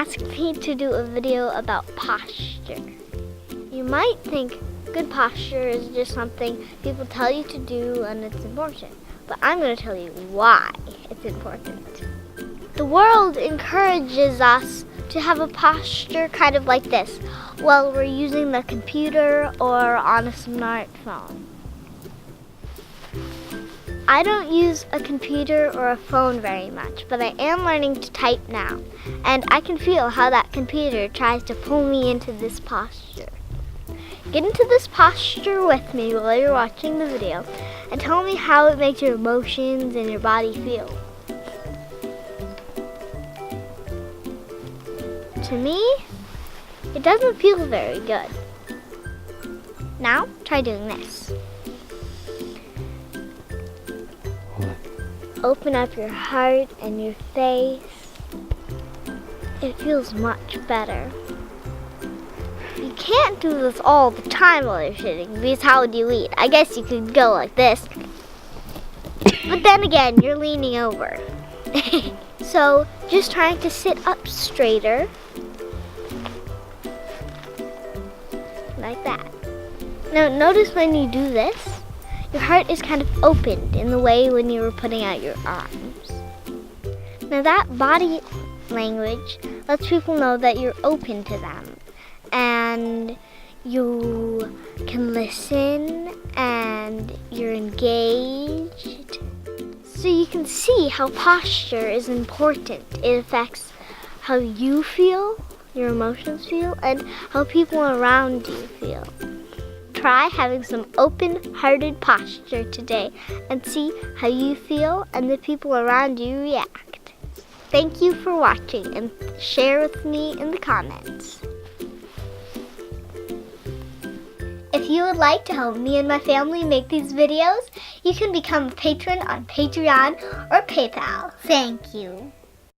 asked me to do a video about posture. You might think good posture is just something people tell you to do and it's important, but I'm going to tell you why it's important. The world encourages us to have a posture kind of like this while we're using the computer or on a smartphone. I don't use a computer or a phone very much, but I am learning to type now, and I can feel how that computer tries to pull me into this posture. Get into this posture with me while you're watching the video, and tell me how it makes your emotions and your body feel. To me, it doesn't feel very good. Now, try doing this. Open up your heart and your face. It feels much better. You can't do this all the time while you're sitting, because how would you eat? I guess you could go like this. But then again, you're leaning over. So, just trying to sit up straighter. Like that. Now, notice when you do this, your heart is kind of opened in the way when you were putting out your arms. Now that body language lets people know that you're open to them and you can listen and you're engaged. So you can see how posture is important. It affects how you feel, your emotions feel, and how people around you feel. Try having some open-hearted posture today and see how you feel and the people around you react. Thank you for watching and share with me in the comments. If you would like to help me and my family make these videos, you can become a patron on Patreon or PayPal. Thank you.